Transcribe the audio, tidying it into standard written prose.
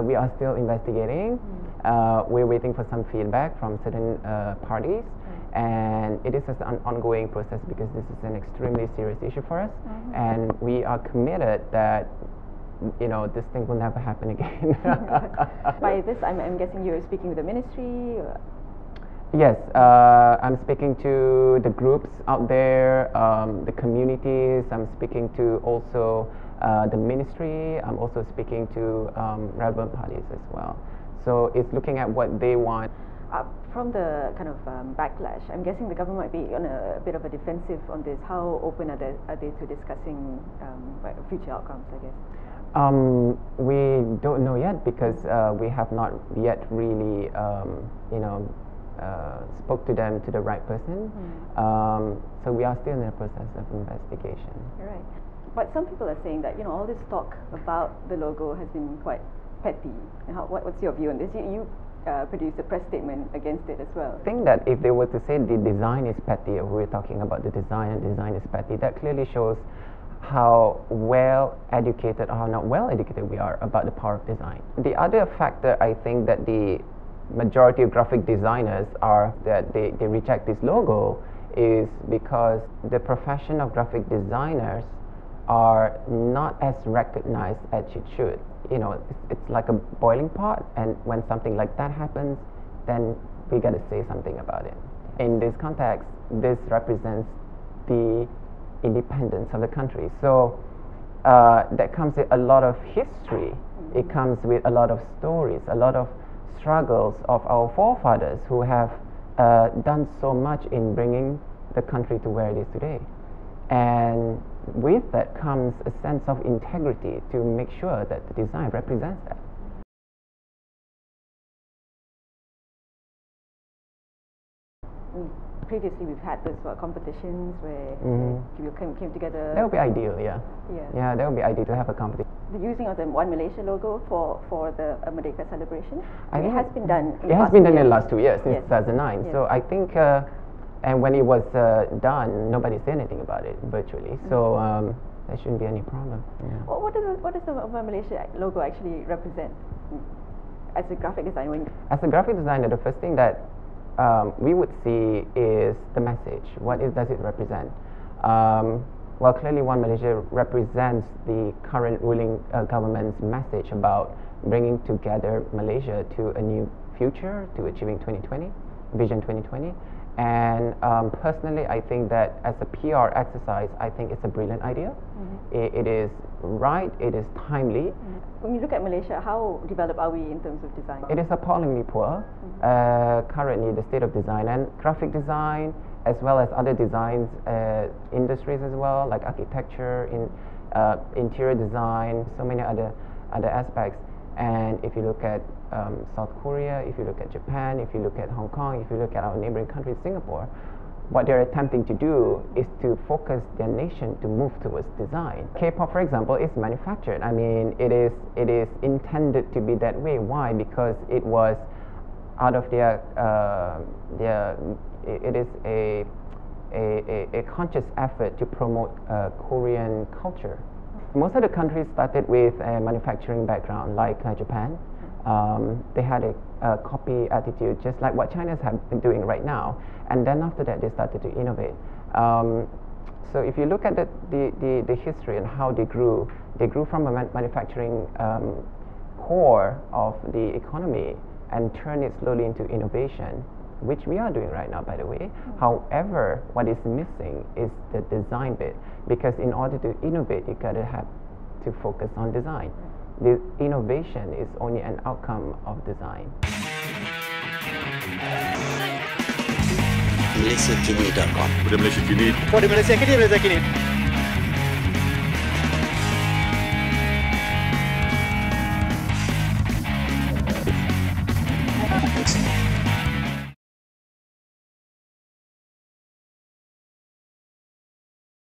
We are still investigating. We're waiting for some feedback from certain parties, and it is an ongoing process because this is an extremely serious issue for us, and we are committed that this thing will never happen again. By this, I'm guessing you're speaking with the ministry? Yes, I'm speaking to the groups out there, the communities. I'm speaking to also the ministry. I'm also speaking to relevant parties as well. So it's looking at what they want. From the kind of backlash, I'm guessing the government might be on a bit of a defensive on this. How open are they to discussing future outcomes, I guess? We don't know yet because we have not yet really, spoke to them, to the right person. So we are still in the process of investigation. Right. But some people are saying that all this talk about the logo has been quite petty. What's your view on this? You produced a press statement against it as well. I think that if they were to say the design is petty, or we're talking about the design and design is petty, that clearly shows how well educated or how not well educated we are about the power of design. The other factor I think that the majority of graphic designers are that they reject this logo is because the profession of graphic designers are not as recognized as it should. It's like a boiling pot, and when something like that happens, then we got to say something about it. In this context, this represents the independence of the country. So that comes with a lot of history. It comes with a lot of stories, a lot of struggles of our forefathers who have done so much in bringing the country to where it is today. And with that comes a sense of integrity to make sure that the design represents that. Previously, we've had those competitions where people came together. That would be ideal, yeah. Yeah, that would be ideal to have a competition. The using of the One Malaysia logo for the Merdeka celebration, it has been done. It has been done in the last 2 years, since 2009. So I think, and when it was done, nobody said anything about it virtually. So there shouldn't be any problem. Yeah. What does the One Malaysia logo actually represent as a graphic designer? As a graphic designer, the first thing that we would see is the message. What does it represent? Well, clearly One Malaysia represents the current ruling government's message about bringing together Malaysia to a new future, to achieving 2020, Vision 2020. And personally, I think that as a PR exercise, I think it's a brilliant idea. It is right, it is timely. When you look at Malaysia, how developed are we in terms of design? It is appallingly poor, currently, the state of design, and graphic design, as well as other designs, industries as well, like architecture, interior design, so many other aspects. And if you look at South Korea, if you look at Japan, if you look at Hong Kong, if you look at our neighboring country, Singapore, what they're attempting to do is to focus their nation to move towards design. K-pop, for example, is manufactured. I mean, it is intended to be that way. Why? Because it was out of it is a conscious effort to promote Korean culture. Most of the countries started with a manufacturing background, like Japan. They had a copy attitude, just like what China's have been doing right now. And then after that, they started to innovate. So if you look at the history and how they grew from a manufacturing core of the economy and turned it slowly into innovation, which we are doing right now, by the way. However, what is missing is the design bit, because in order to innovate, you gotta have to focus on design. The innovation is only an outcome of design. Malaysiakini.com. For the Malaysiakini. For the Malaysiakini.